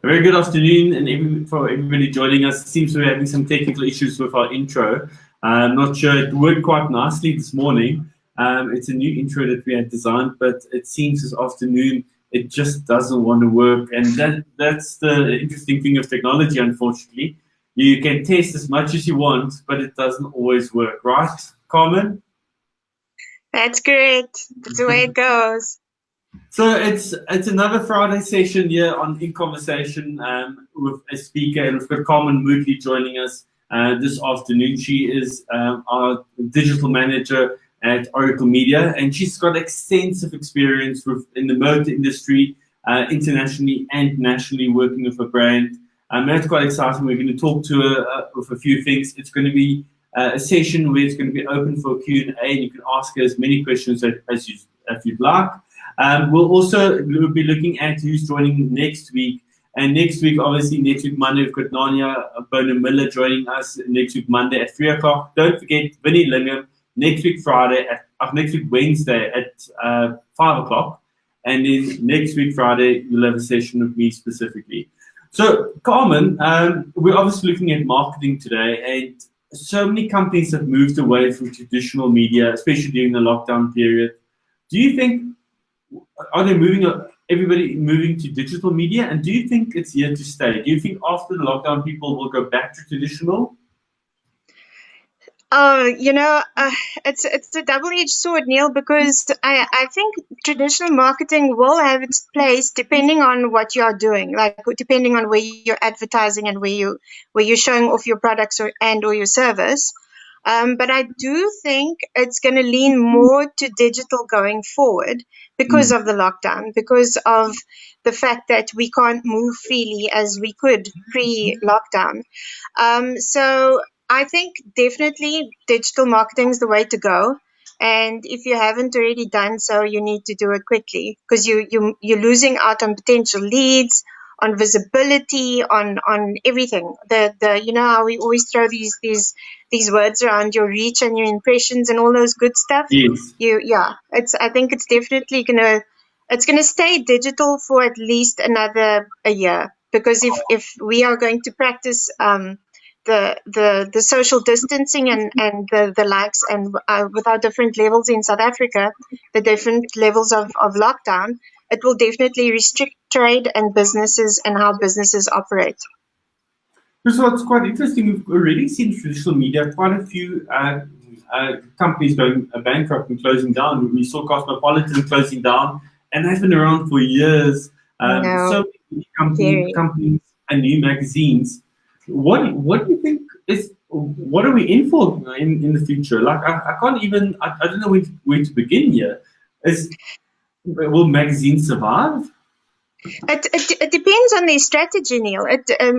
A very good afternoon, and for everybody joining us. It seems we're having some technical issues with our intro. I'm not sure, it worked quite nicely this morning. It's a new intro that we had designed, but it seems this afternoon it just doesn't want to work. And that's the interesting thing of technology, unfortunately. You can test as much as you want, but it doesn't always work, right, Carmen? That's great. That's the way it goes. So it's another Friday session here on In Conversation with a speaker, and we've got Carmen Moodaley joining us this afternoon. She is our digital manager at Oracle Media, and she's got extensive experience in the motor industry, internationally and nationally, working with a brand. That's quite exciting. We're going to talk to her with a few things. It's going to be a session where it's going to be open for Q&A, and you can ask her as many questions as you'd like. We'll be looking at who's joining next week. And next week, obviously, next week Monday, we've got Nanya Boner-Miller joining us next week Monday at 3 o'clock. Don't forget Vinnie Lingham next week Wednesday at 5 o'clock. And then next week Friday, you'll have a session with me specifically. So, Carmen, we're obviously looking at marketing today, and so many companies have moved away from traditional media, especially during the lockdown period. Do you think everybody moving to digital media, and do you think it's here to stay? Do you think after the lockdown people will go back to traditional? It's a double-edged sword, Neil, because I think traditional marketing will have its place depending on what you are doing, like depending on where you're advertising and where you're showing off your products or your service. But I do think it's going to lean more to digital going forward because of the lockdown, because of the fact that we can't move freely as we could pre-lockdown. So I think definitely digital marketing is the way to go. And if you haven't already done so, you need to do it quickly, because you're losing out on potential leads, on visibility, on everything. You know how we always throw these words around, your reach and your impressions and all those good stuff. Yes. I think it's definitely gonna stay digital for at least a year, because if we are going to practice the social distancing and the likes, and with our different levels in South Africa, the different levels of lockdown, it will definitely restrict trade and businesses and how businesses operate. So it's quite interesting. We've already seen traditional media, quite a few companies going bankrupt and closing down. We saw Cosmopolitan closing down, and they've been around for years. So many companies and new magazines. What do you think what are we in for in the future? Like I can't even, I don't know where to begin here. Will magazines survive? It depends on their strategy, Neil.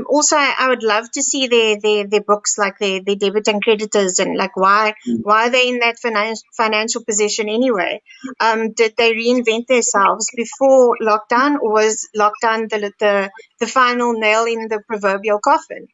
Also, I would love to see their books, like their debit and creditors, and like why are they in that financial position anyway? Did they reinvent themselves before lockdown, or was lockdown the final nail in the proverbial coffin?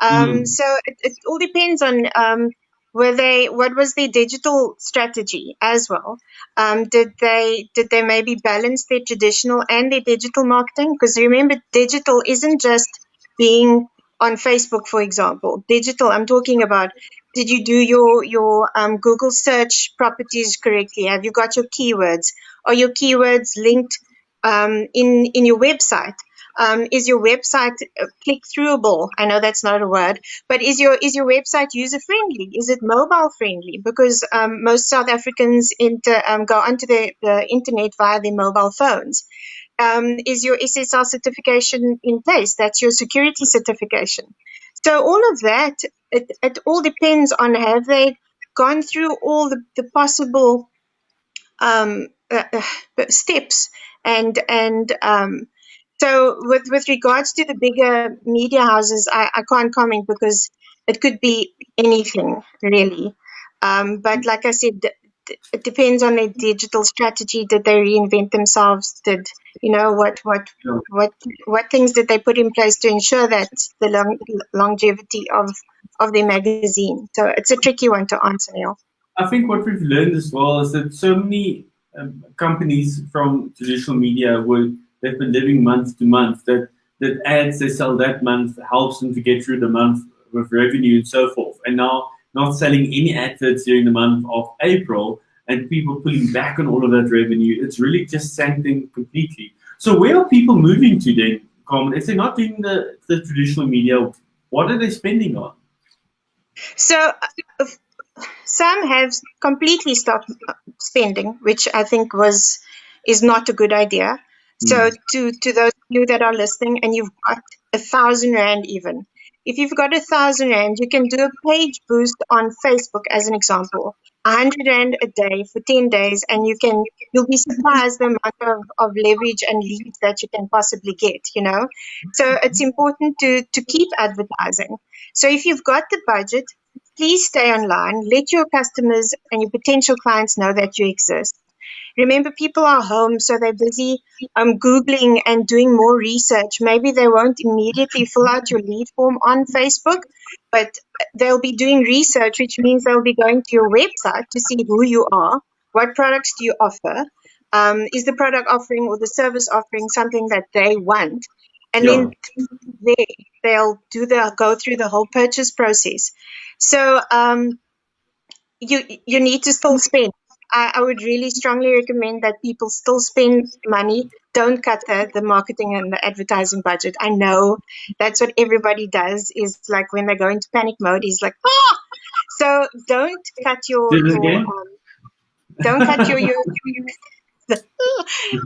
So it all depends on what was their digital strategy as well. Did they maybe balance their traditional and their digital marketing? Because remember, digital isn't just being on Facebook, for example. Digital, I'm talking about, did you do your Google search properties correctly? Have you got your keywords? Are your keywords linked in your website? Is your website click-throughable? I know that's not a word, but is your website user-friendly? Is it mobile-friendly? Because most South Africans go onto the internet via their mobile phones. Is your SSL certification in place? That's your security certification. So all of that, it all depends on, have they gone through all the possible steps and so with regards to the bigger media houses, I can't comment, because it could be anything really. But like I said, it depends on their digital strategy. Did they reinvent themselves? Did what things did they put in place to ensure that the longevity of their magazine? So it's a tricky one to answer, Neil. I think what we've learned as well is that so many companies from traditional media they've been living month to month, that that ads they sell that month helps them to get through the month with revenue and so forth. And now not selling any adverts during the month of April and people pulling back on all of that revenue, it's really just sank them completely. So where are people moving to then, Carmen? If they're not doing the traditional media, what are they spending on? So some have completely stopped spending, which I think is not a good idea. So to those of you that are listening and you've got 1,000 Rand even, if you've got 1,000 Rand, you can do a page boost on Facebook as an example, 100 Rand a day for 10 days, and you'll be surprised the amount of leverage and leads that you can possibly get, you know. So it's important to keep advertising. So if you've got the budget, please stay online. Let your customers and your potential clients know that you exist. Remember, people are home, so they're busy Googling and doing more research. Maybe they won't immediately fill out your lead form on Facebook, but they'll be doing research, which means they'll be going to your website to see who you are, what products do you offer, is the product offering or the service offering something that they want, and then they'll go through the whole purchase process. So you need to still spend. I would really strongly recommend that people still spend money. Don't cut the marketing and the advertising budget. I know that's what everybody does, is like when they go into panic mode, is like, ah! So don't cut your don't cut your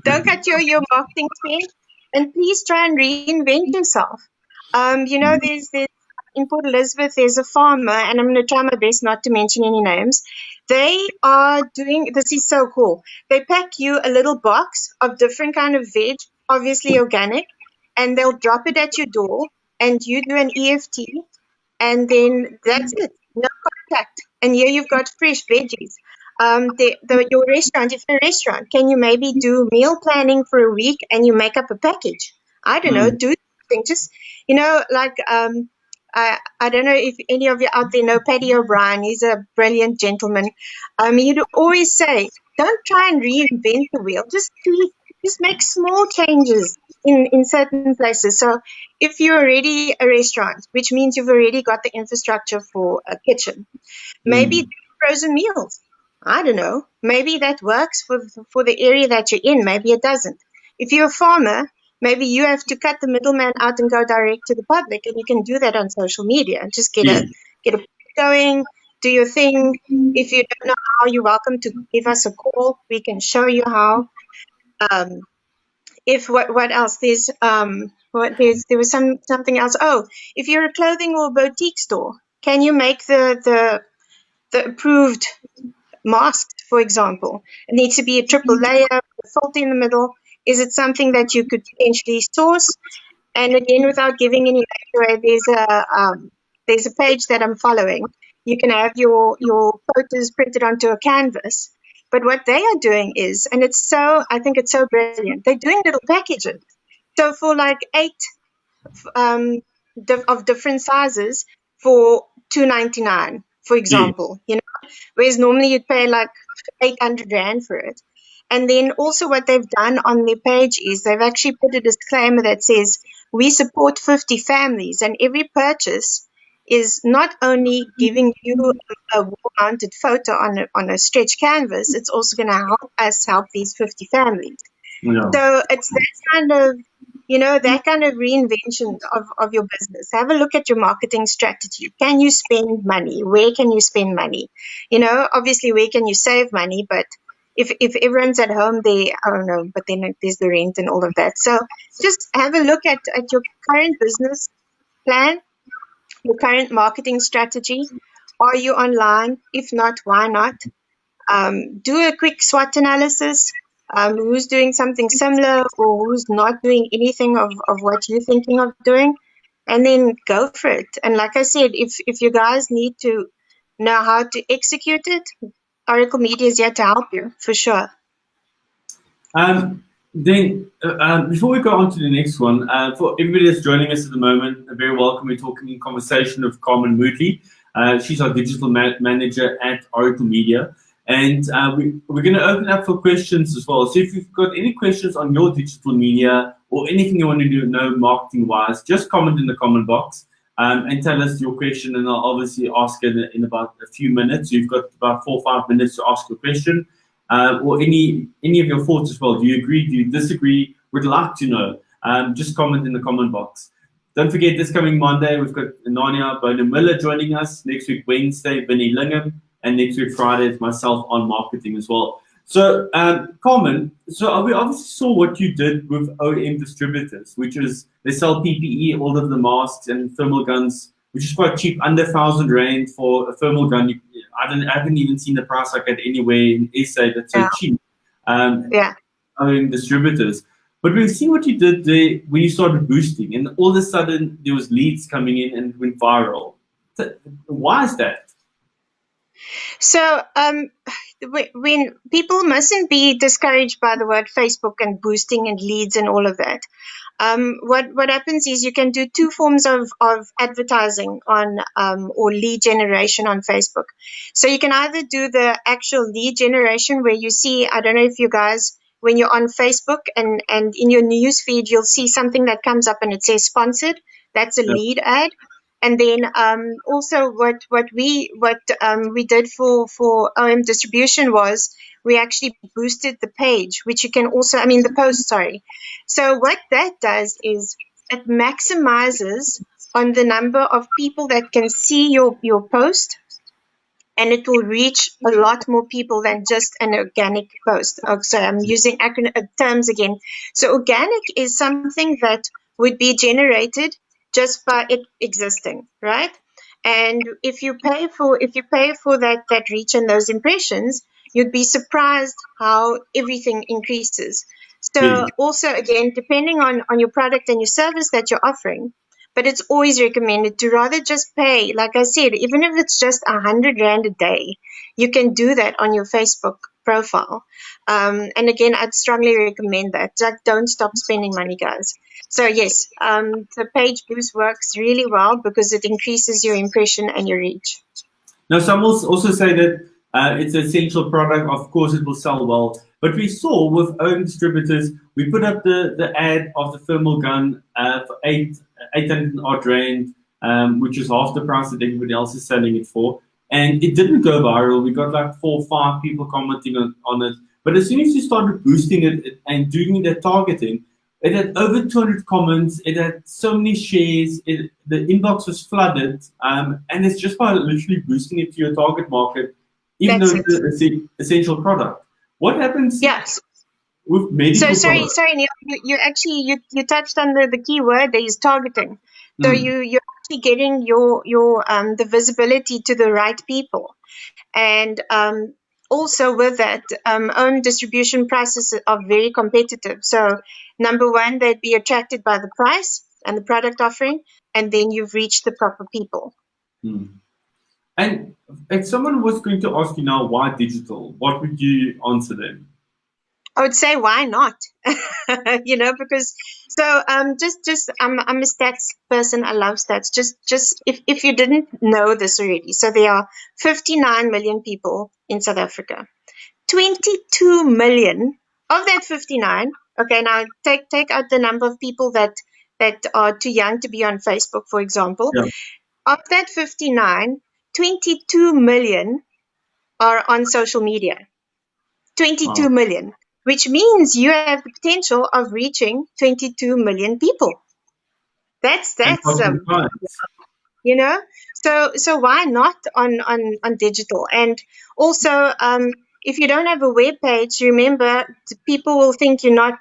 don't cut your marketing spend, and please try and reinvent yourself. You know, there's in Port Elizabeth, there's a farmer, and I'm going to try my best not to mention any names. They are doing, this is so cool. They pack you a little box of different kind of veg, obviously organic, and they'll drop it at your door, and you do an EFT, and then that's it. No contact. And here you've got fresh veggies. Your restaurant, if you're a restaurant, can you maybe do meal planning for a week and you make up a package? I don't know, do something. Just, you know, like I don't know if any of you out there know Paddy O'Brien. He's a brilliant gentleman. He'd always say, don't try and reinvent the wheel. Just make small changes in certain places. So if you're already a restaurant, which means you've already got the infrastructure for a kitchen, maybe frozen meals. I don't know. Maybe that works for the area that you're in. Maybe it doesn't. If you're a farmer, maybe you have to cut the middleman out and go direct to the public, and you can do that on social media. Just get a going, do your thing. If you don't know how, you're welcome to give us a call. We can show you how. What else? There was something else. Oh, if you're a clothing or boutique store, can you make the approved masks, for example? It needs to be a triple layer, a filter in the middle. Is it something that you could potentially source? And again, without giving any away, there's a page that I'm following. You can have your photos printed onto a canvas. But what they are doing is, and I think it's so brilliant, they're doing little packages. So for like 8 of different sizes for $2.99, for example, you know, whereas normally you'd pay like 800 Rand for it. And then also what they've done on their page is they've actually put a disclaimer that says, we support 50 families, and every purchase is not only giving you a wall-mounted photo on a stretch canvas, it's also going to help us help these 50 families. Yeah. So it's that kind of, you know, that kind of reinvention of your business. Have a look at your marketing strategy. Can you spend money? Where can you spend money? You know, obviously, where can you save money? But if everyone's at home, I don't know, but then there's the rent and all of that. So just have a look at your current business plan, your current marketing strategy. Are you online? If not, why not? Do a quick SWOT analysis. Who's doing something similar or who's not doing anything of what you're thinking of doing, and then go for it. And like I said, if you guys need to know how to execute it, Oracle Media is here to help you, for sure. Then, before we go on to the next one, for everybody that's joining us at the moment, very welcome. We're talking in conversation with Carmen Moodaley. She's our digital manager at Oracle Media. And we're going to open up for questions as well. So if you've got any questions on your digital media or anything you want to know marketing-wise, just comment in the comment box and tell us your question, and I'll obviously ask it in about a few minutes. So you've got about 4 or 5 minutes to ask your question or any of your thoughts as well. Do you agree? Do you disagree? We'd like to know. Just comment in the comment box. Don't forget, this coming Monday, we've got Nania Bono-Miller joining us. Next week, Wednesday, Vinny Lingham. And next week, Friday, it's myself on marketing as well. So, Carmen, so we obviously saw what you did with OEM distributors, which is they sell PPE, all of the masks and thermal guns, which is quite cheap, under 1,000 Rand for a thermal gun. I haven't even seen the price like that anywhere in SA that's so cheap. OEM distributors. But we've seen what you did there when you started boosting, and all of a sudden there was leads coming in and it went viral. So why is that? So when people mustn't be discouraged by the word Facebook and boosting and leads and all of that. What happens is you can do 2 forms of advertising on or lead generation on Facebook. So you can either do the actual lead generation where you see, I don't know if you guys, when you're on Facebook and in your news feed, you'll see something that comes up and it says sponsored. That's a lead ad. And then also what we did for OM distribution was we actually boosted the page, which you can also, the post, sorry. So what that does is it maximizes on the number of people that can see your post, and it will reach a lot more people than just an organic post. So I'm using terms again. So organic is something that would be generated just by it existing, right? And if you pay for that reach and those impressions, you'd be surprised how everything increases. So also, again, depending on your product and your service that you're offering, but it's always recommended to rather just pay, like I said, even if it's just 100 Rand a day, you can do that on your Facebook profile. And again, I'd strongly recommend that. Like, don't stop spending money, guys. So yes, the page boost works really well because it increases your impression and your reach. Now, some will also say that it's an essential product. Of course, it will sell well. But we saw with own distributors, we put up the ad of the thermal gun for 800 odd Rand, which is half the price that everybody else is selling it for. And it didn't go viral. We got like 4 or 5 people commenting on it. But as soon as you started boosting it and doing the targeting, it had over 200 comments. It had so many shares. The inbox was flooded. And it's just by literally boosting it to your target market, even though it's an essential product. What happens with medical products? Sorry, Neil. You touched on the key word there is targeting. So you're actually getting your the visibility to the right people. And also with that, own distribution prices are very competitive. So number one, they'd be attracted by the price and the product offering, and then you've reached the proper people. And if someone was going to ask you now, why digital, what would you answer them? I would say, why not? Because just I'm a stats person. I love stats. Just if you didn't know this already, so there are 59 million people in South Africa. 22 million of that 59. Okay, now take out the number of people that are too young to be on Facebook, for example. Yeah. Of that 59, 22 million are on social media. 22 million. Which means you have the potential of reaching 22 million people. That's so why not on digital? And also, if you don't have a web page, remember, people will think you're not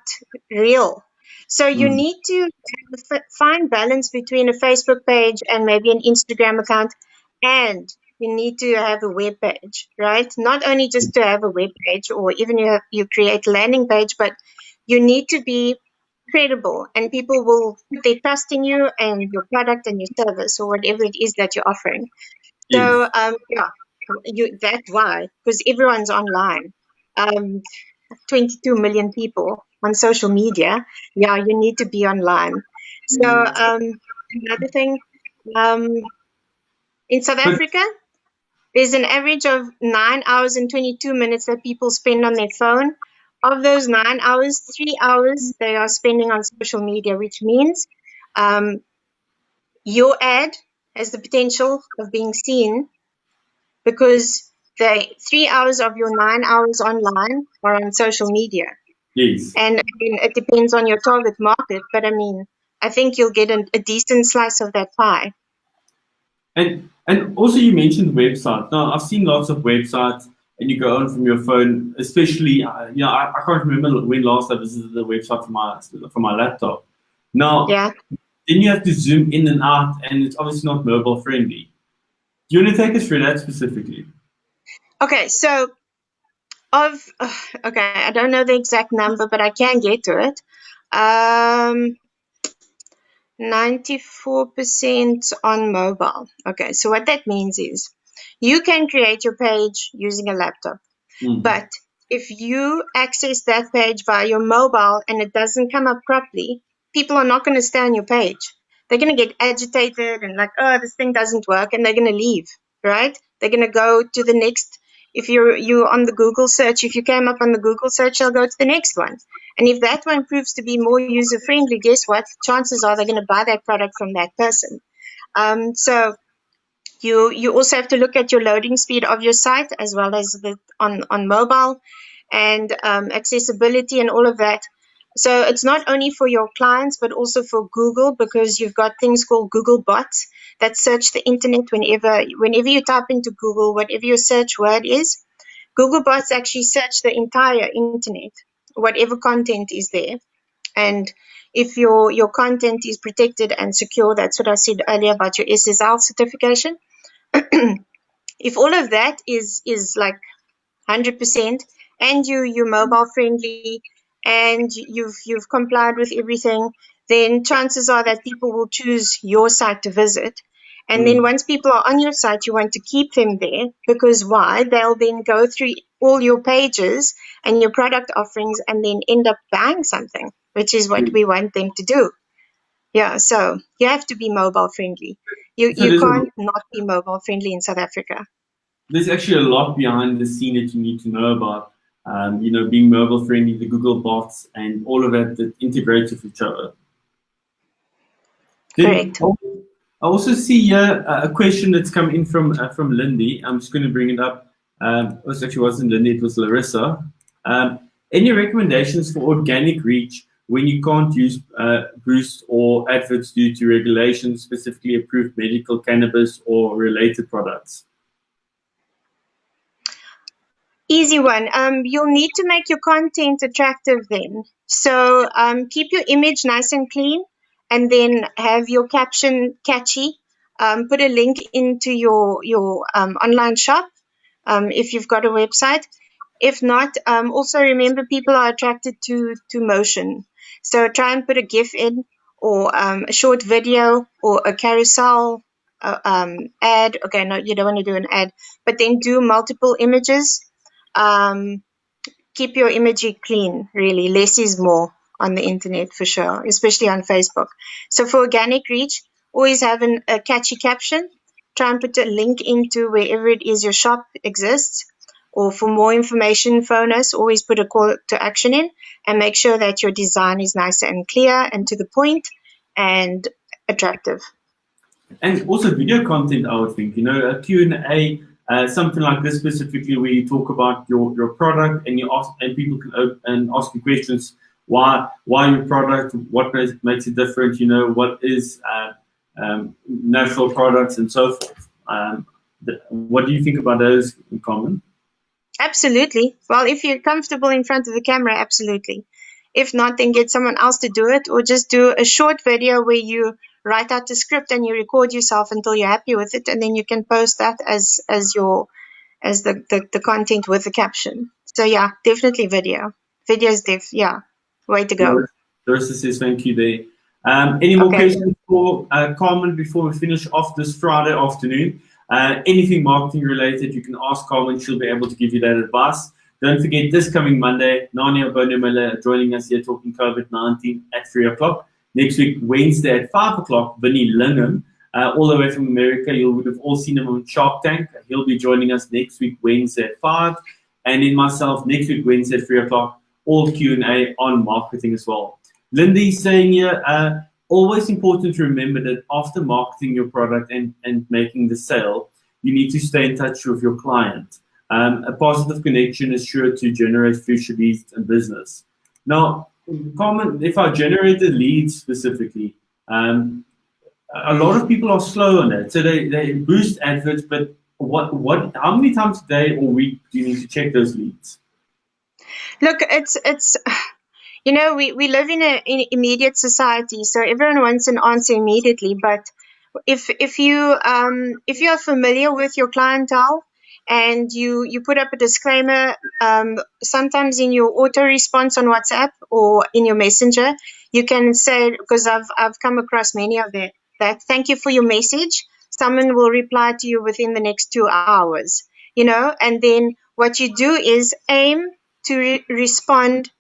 real. So you need to find balance between a Facebook page and maybe an Instagram account, and you need to have a web page, right? Not only just to have a web page or even you create a landing page, but you need to be credible and people will put their trust in you and your product and your service or whatever it is that you're offering. So, that's why, because everyone's online. 22 million people on social media. Yeah, you need to be online. So, another thing, in South Africa, There's an average of 9 hours and 22 minutes that people spend on their phone. Of those 9 hours, 3 hours they are spending on social media, which means your ad has the potential of being seen because the 3 hours of your 9 hours online are on social media. Yes. And I mean, it depends on your target market, but I mean, I think you'll get a decent slice of that pie. And also you mentioned websites. Now I've seen lots of websites, and you go on from your phone. Especially, I can't remember when last I visited the website for my laptop. Now, Yeah. then you have to zoom in and out, and it's obviously not mobile friendly. Do you want to take us through that specifically? Okay, so okay, I don't know the exact number, but I can get to it. 94% on mobile. Okay, so what that means is you can create your page using a laptop, but if you access that page via your mobile and it doesn't come up properly, people are not going to stay on your page. They're going to get agitated and like, oh, this thing doesn't work, and they're going to leave, right? They're going to go to the next. If you're on the Google search, if you came up on the Google search, they'll go to the next one. And if that one proves to be more user friendly, guess what? Chances are they're going to buy that product from that person. So you also have to look at your loading speed of your site as well as on mobile, and accessibility and all of that. So it's not only for your clients, but also for Google, because you've got things called Google bots that search the internet whenever you type into Google, whatever your search word is. Google bots actually search the entire internet, whatever content is there. And if your content is protected and secure, that's what I said earlier about your SSL certification. If all of that is like 100%, and you're mobile friendly, and you've complied with everything, then chances are that people will choose your site to visit. And then once people are on your site, you want to keep them there, because why? They'll then go through all your pages and your product offerings and then end up buying something, which is what we want them to do. Yeah, so you have to be mobile friendly. You can't not be mobile friendly in South Africa. There's actually a lot behind the scene that you need to know about. Being mobile friendly, the Google bots, and all of that integrates with each other. Then, Correct. I also see here a question that's come in from Lindy. I'm just going to bring it up. It actually wasn't Lindy, it was Larissa. Any recommendations for organic reach when you can't use boost or adverts due to regulations, specifically approved medical cannabis or related products? Easy one. You'll need to make your content attractive then. So keep your image nice and clean, and then have your caption catchy. Put a link into your online shop if you've got a website. If not, also remember people are attracted to motion. So try and put a GIF in, or a short video, or a carousel ad. Okay, no, you don't want to do an ad, but then do multiple images. Keep your imagery clean, really. Less is more on the internet for sure, especially on Facebook. So for organic reach, always have a catchy caption. Try and put a link into wherever it is your shop exists. Or for more information, phone us. Always put a call to action in, and make sure that your design is nice and clear and to the point and attractive. And also video content, I would think, a Q&A, something like this specifically, where you talk about your product, and people can ask you questions. Why your product? What makes it different? What is natural products and so forth. What do you think about those in common? Absolutely. Well, if you're comfortable in front of the camera, absolutely. If not, then get someone else to do it, or just do a short video where you write out the script and you record yourself until you're happy with it, and then you can post that as the content with the caption. So yeah, definitely video. Video is way to go. Larissa says thank you there. Any more questions for Carmen before we finish off this Friday afternoon? Anything marketing related, you can ask Carmen. She'll be able to give you that advice. Don't forget, this coming Monday, Nania Bonemele joining us here talking COVID-19 at 3 o'clock. Next week, Wednesday at 5 o'clock, Vinnie Lingham all the way from America. You would have all seen him on Shark Tank. He'll be joining us next week, Wednesday at 5. And then myself, next week, Wednesday at 3 o'clock, all Q&A on marketing as well. Lindy's saying here, always important to remember that after marketing your product and making the sale, you need to stay in touch with your client. A positive connection is sure to generate future leads and business. Now, Carmen, if I generated leads specifically, a lot of people are slow on that. So they boost adverts, but how many times a day or week do you need to check those leads? Look, it's we live in an immediate society, so everyone wants an answer immediately. But if you are familiar with your clientele and you put up a disclaimer, sometimes in your auto response on WhatsApp or in your messenger, you can say, because I've come across many of that, thank you for your message. Someone will reply to you within the next 2 hours, and then what you do is aim to respond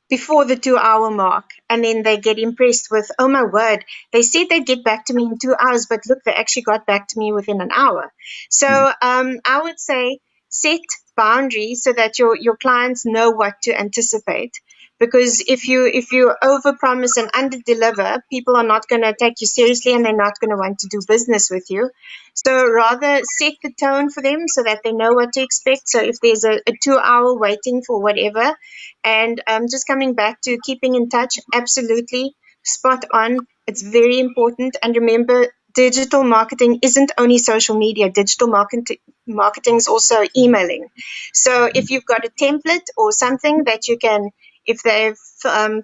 before the 2-hour mark, and then they get impressed with, oh my word, they said they'd get back to me in 2 hours, but look, they actually got back to me within an hour. So I would say set boundaries so that your clients know what to anticipate. Because if you overpromise and underdeliver, people are not going to take you seriously and they're not going to want to do business with you. So rather set the tone for them so that they know what to expect. So if there's a 2-hour waiting for whatever, and just coming back to keeping in touch, absolutely spot on. It's very important. And remember, digital marketing isn't only social media. Digital marketing is also emailing. So if you've got a template or something that you can, if they've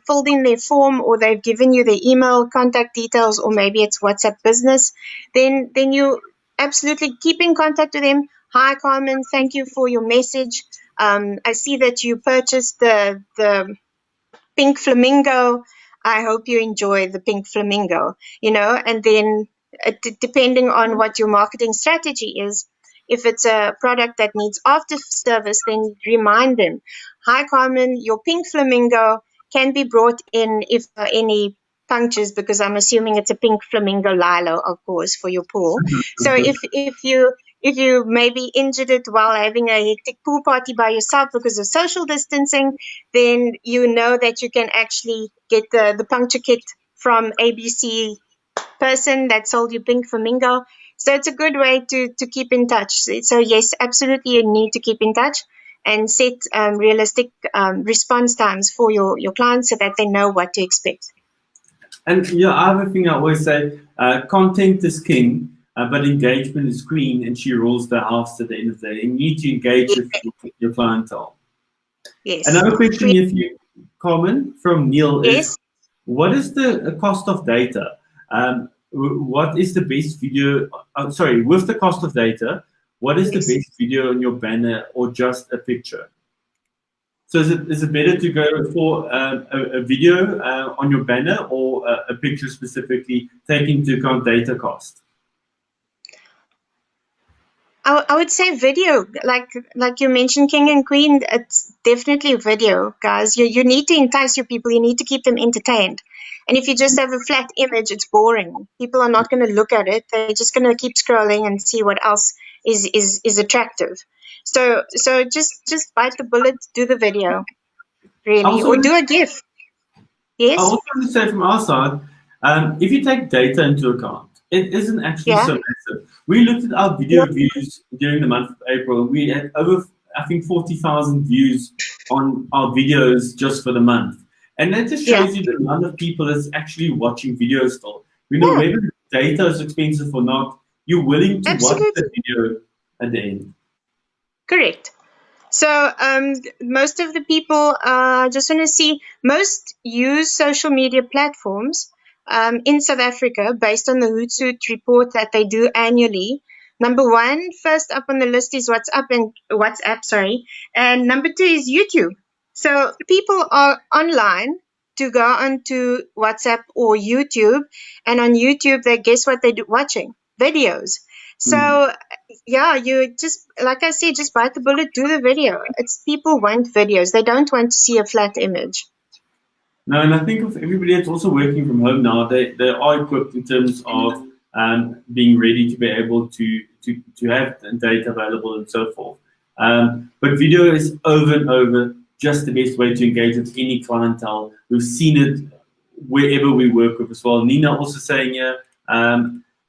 filled in their form or they've given you their email contact details, or maybe it's WhatsApp business, then you absolutely keep in contact with them. Hi, Carmen, thank you for your message. I see that you purchased the pink flamingo. I hope you enjoy the pink flamingo, and then depending on what your marketing strategy is, if it's a product that needs after service, then remind them, hi, Carmen, your pink flamingo can be brought in if any punctures, because I'm assuming it's a pink flamingo lilo, of course, for your pool. So if you maybe injured it while having a hectic pool party by yourself because of social distancing, then you know that you can actually get the puncture kit from ABC person that sold you pink flamingo. So it's a good way to keep in touch. So yes, absolutely, you need to keep in touch and set realistic response times for your clients so that they know what to expect. And other thing I always say, content is king, but engagement is queen, and she rules the house at the end of the day. You need to engage with your clientele. Yes. Another question here for you, Carmen, from Neil yes. is, what is the cost of data? What is the best video? With the cost of data, what is the best video on your banner or just a picture? So is it better to go for a video on your banner or a picture specifically, taking into account data cost? I would say video, like you mentioned, King and Queen. It's definitely video, guys. You need to entice your people. You need to keep them entertained. And if you just have a flat image, it's boring. People are not going to look at it. They're just going to keep scrolling and see what else is attractive. So just bite the bullet, do the video, really, or do a GIF. Yes. I also want to say from our side, if you take data into account, it isn't actually so massive. We looked at our video views during the month of April. We had over, I think, 40,000 views on our videos just for the month. And that just shows you the amount of people that's actually watching videos still. Whether data is expensive or not, you're willing to watch the video at the end. Correct. So most of the people just want to see, most use social media platforms in South Africa based on the Hootsuite report that they do annually. Number one, first up on the list is WhatsApp, and number two is YouTube. So people are online to go onto WhatsApp or YouTube, and on YouTube, guess what they do? Watching videos. So you just, like I said, just bite the bullet, do the video. It's people want videos. They don't want to see a flat image. No, and I think of everybody that's also working from home now, they are equipped in terms of being ready to be able to have data available and so forth. But video is over and over just the best way to engage with any clientele. We've seen it wherever we work with as well. Nina also saying here,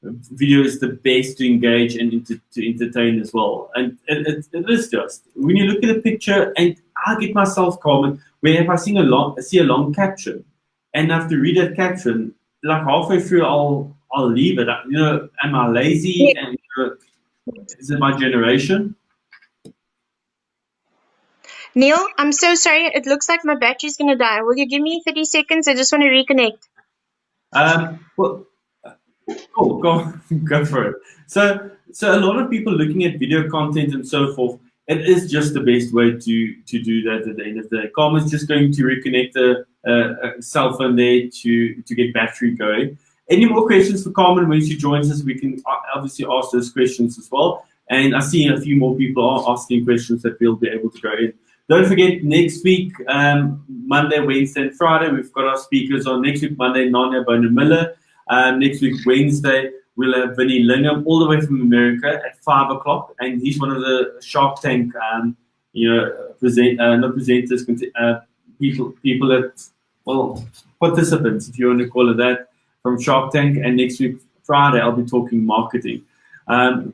video is the best to engage and to entertain as well. And it is just, when you look at a picture, and I get myself Carmen, where if I see a long caption, and I have to read that caption, like halfway through, I'll leave it. Am I lazy? And is it my generation? Neil, I'm so sorry. It looks like my battery's going to die. Will you give me 30 seconds? I just want to reconnect. Well, cool, go for it. So a lot of people looking at video content and so forth, it is just the best way to do that at the end of the day. Carmen's just going to reconnect a cell phone there to get battery going. Any more questions for Carmen when she joins us? We can obviously ask those questions as well. And I see a few more people are asking questions that we'll be able to go in. Don't forget, next week, Monday, Wednesday, and Friday, we've got our speakers on. Next week, Monday, Nanya Boner-Miller. Next week, Wednesday, we'll have Vinnie Lingham, all the way from America at 5 o'clock. And he's one of the Shark Tank, not presenters, people that, well, participants, if you want to call it that, from Shark Tank. And next week, Friday, I'll be talking marketing.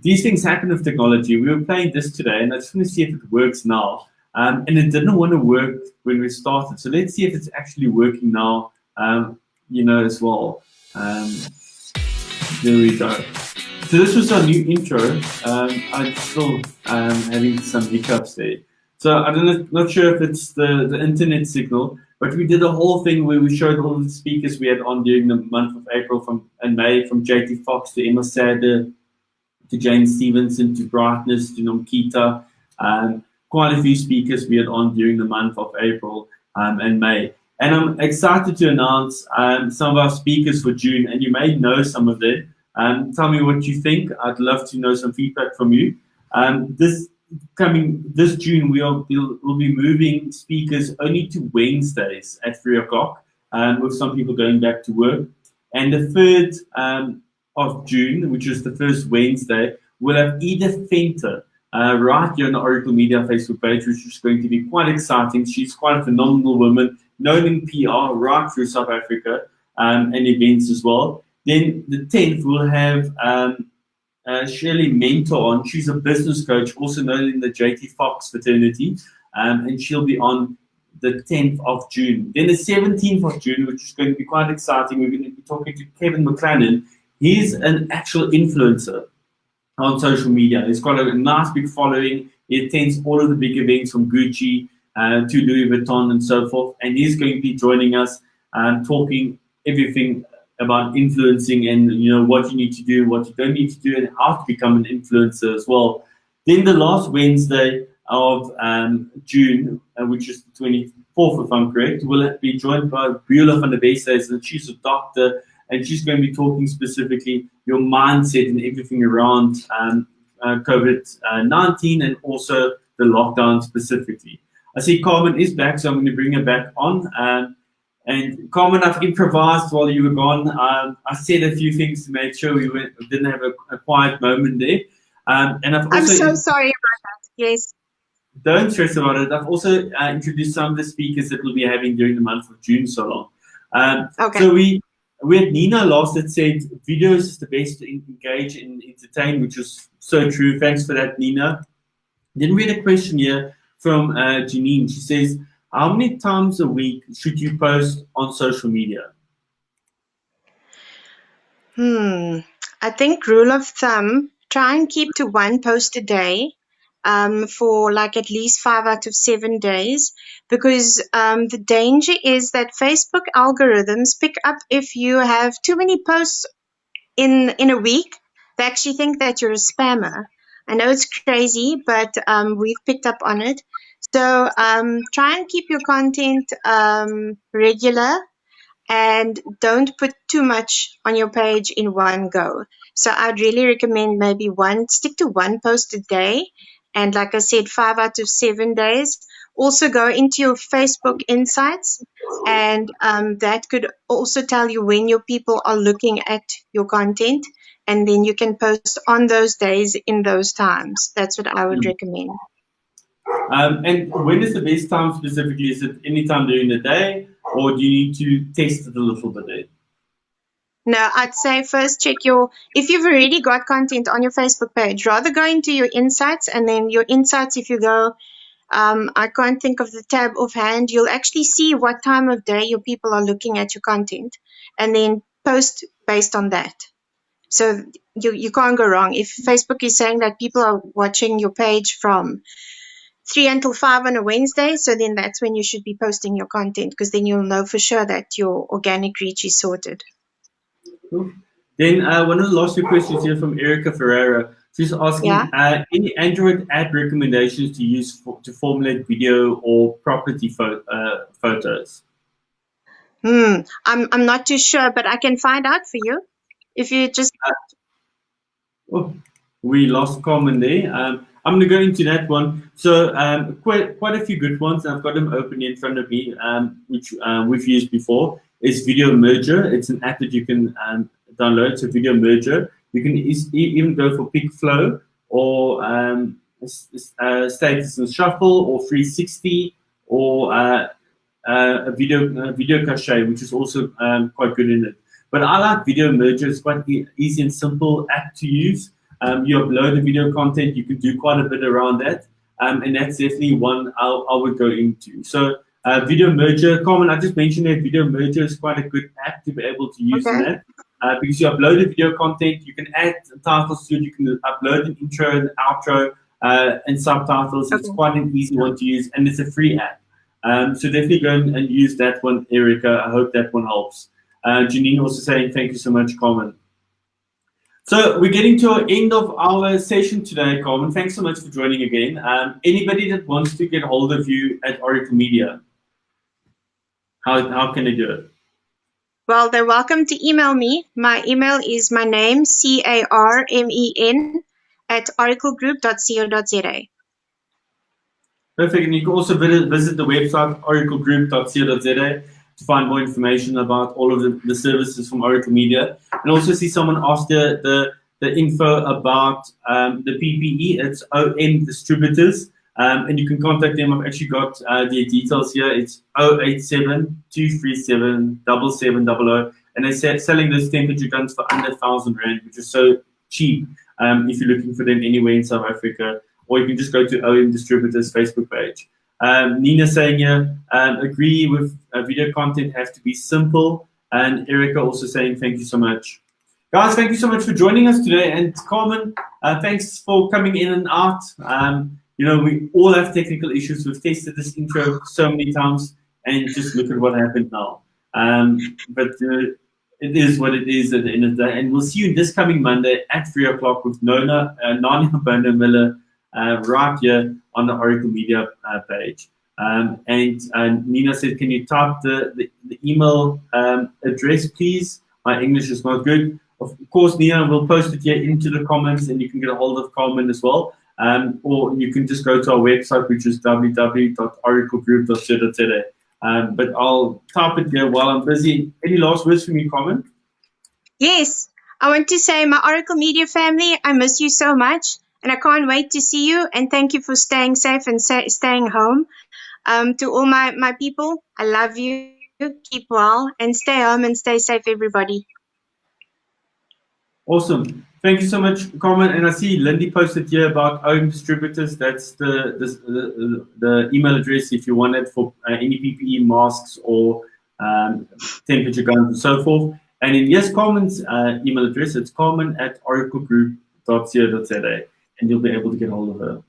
These things happen with technology. We were playing this today, and I just want to see if it works now. And it didn't want to work when we started. So let's see if it's actually working now, as well. There we go. So this was our new intro. I'm still having some hiccups there. So I'm not sure if it's the internet signal, but we did a whole thing where we showed all the speakers we had on during the month of April and May, from JT Fox to Emma Sader to Jane Stevenson to Brightness to Nomkita. Quite a few speakers we had on during the month of April and May. And I'm excited to announce some of our speakers for June, and you may know some of them. Tell me what you think. I'd love to know some feedback from you. This June, we'll be moving speakers only to Wednesdays at 3 o'clock, with some people going back to work. And the 3rd of June, which is the first Wednesday, we'll have Edith Fenter right here on the Oracle Media Facebook page, which is going to be quite exciting. She's quite a phenomenal woman, known in PR right through South Africa and events as well. Then the 10th, we'll have Shirley Mentor on. She's a business coach, also known in the JT Fox fraternity, and she'll be on the 10th of June. Then the 17th of June, which is going to be quite exciting, we're going to be talking to Kevin McLennan. He's an actual influencer on social media. He's got a nice big following. He attends all of the big events from Gucci to Louis Vuitton and so forth. And he's going to be joining us talking everything about influencing and what you need to do, what you don't need to do, and how to become an influencer as well. Then the last Wednesday of June, which is the 24th, if I'm correct, we'll be joined by Beulah van der Westhuizen, and she's a doctor, and she's going to be talking specifically your mindset and everything around COVID-19 and also the lockdown specifically. I see Carmen is back, so I'm going to bring her back on. And Carmen, I've improvised while you were gone. I said a few things to make sure we didn't have a quiet moment there. And I'm so sorry about that. Yes. Don't stress about it. I've also introduced some of the speakers that we'll be having during the month of June so long. Okay. So we had Nina last that said videos is the best to engage and entertain, which is so true. Thanks for that, Nina. Then we had a question here from Janine. She says, how many times a week should you post on social media? I think rule of thumb, try and keep to 1 post a day for like at least 5 out of 7 days, because the danger is that Facebook algorithms pick up if you have too many posts in a week. They actually think that you're a spammer. I know it's crazy, but we've picked up on it. So try and keep your content regular, and don't put too much on your page in one go. So I'd really recommend maybe stick to 1 post a day. And like I said, 5 out of 7 days. Also go into your Facebook insights, and that could also tell you when your people are looking at your content. and then you can post on those days in those times. That's what I would recommend. And when is the best time specifically? Is it any time during the day, or do you need to test it a little bit? No, I'd say first check if you've already got content on your Facebook page, rather go into your insights, and then your insights, if you go, I can't think of the tab offhand, you'll actually see what time of day your people are looking at your content, and then post based on that. So you can't go wrong. If Facebook is saying that people are watching your page from 3 until 5 on a Wednesday, so then that's when you should be posting your content, because then you'll know for sure that your organic reach is sorted. Cool. Then one of the last few questions here from Erica Ferreira. She's asking, any Android app recommendations to use to formulate video or property photos? I'm not too sure, but I can find out for you. If you just... we lost Carmen there. I'm going to go into that one. So quite a few good ones. I've got them open in front of me, which we've used before. Is Video Merger. It's an app that you can download. So Video Merger. You can even go for PicFlow or Status and Shuffle or 360 or a video cache, which is also quite good in it. But I like Video Merger. It's quite easy and simple app to use. You upload the video content. You can do quite a bit around that. And that's definitely one I would go into. So Video Merger, Carmen, I just mentioned that Video Merger is quite a good app to be able to use in that. Because you upload the video content, you can add titles to it, you can upload an intro and outro and subtitles. It's quite an easy one to use, and it's a free app. So definitely go and use that one, Erica. I hope that one helps. Janine also saying thank you so much, Carmen. So we're getting to our end of our session today, Carmen. Thanks so much for joining again. Anybody that wants to get hold of you at Oracle Media, how can they do it? Well, they're welcome to email me. My email is my name, CARMEN, @oraclegroup.co.za. Perfect. And you can also visit the website, oraclegroup.co.za, to find more information about all of the services from Oracle Media. And also see someone asked the info about the PPE. It's OM Distributors. And you can contact them. I've actually got their details here. It's 087-237-7700. And they're selling those temperature guns for under 1,000 Rand, which is so cheap if you're looking for them anywhere in South Africa. Or you can just go to OM Distributors Facebook page. Nina saying here, agree with video content has to be simple. And Erica also saying thank you so much. Guys, thank you so much for joining us today. And Carmen, thanks for coming in and out. We all have technical issues. We've tested this intro so many times, and just look at what happened now. But it is what it is at the end of the day. And we'll see you this coming Monday at 3 o'clock with Nania Bono-Miller right here on the Oracle Media page. And Nina said, can you type the email address, please? My English is not good. Of course, Nina will post it here into the comments, and you can get a hold of Carmen as well. Or you can just go to our website, which is www.oraclegroup.co.za. But I'll type it here while I'm busy. Any last words from you, Carmen? Yes, I want to say, my Oracle Media family, I miss you so much, and I can't wait to see you. And thank you for staying safe and staying home. To all my people, I love you. Keep well and stay home and stay safe, everybody. Awesome. Thank you so much, Carmen. And I see Lindy posted here about OM Distributors. That's the email address if you want it for any PPE, masks, or temperature guns and so forth. And in Carmen's email address, it's carmen@oraclegroup.co.za, and you'll be able to get hold of her.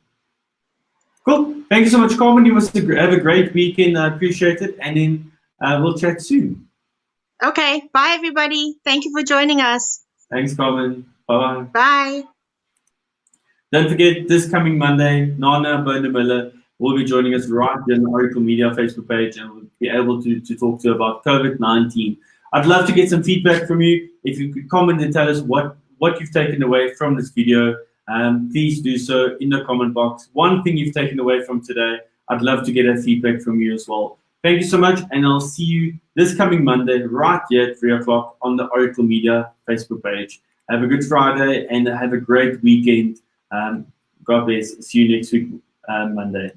Cool. Thank you so much, Carmen. You must have a great weekend. I appreciate it. And then we'll chat soon. Okay. Bye, everybody. Thank you for joining us. Thanks, Carmen. Bye-bye. Bye. Don't forget, this coming Monday, Nania Bono-Miller will be joining us right here on the Oracle Media Facebook page, and we'll be able to talk to you about COVID-19. I'd love to get some feedback from you. If you could comment and tell us what you've taken away from this video, please do so in the comment box. One thing you've taken away from today, I'd love to get that feedback from you as well. Thank you so much, and I'll see you this coming Monday right here at 3 o'clock on the Oracle Media Facebook page. Have a good Friday and have a great weekend. God bless. See you next week, Monday.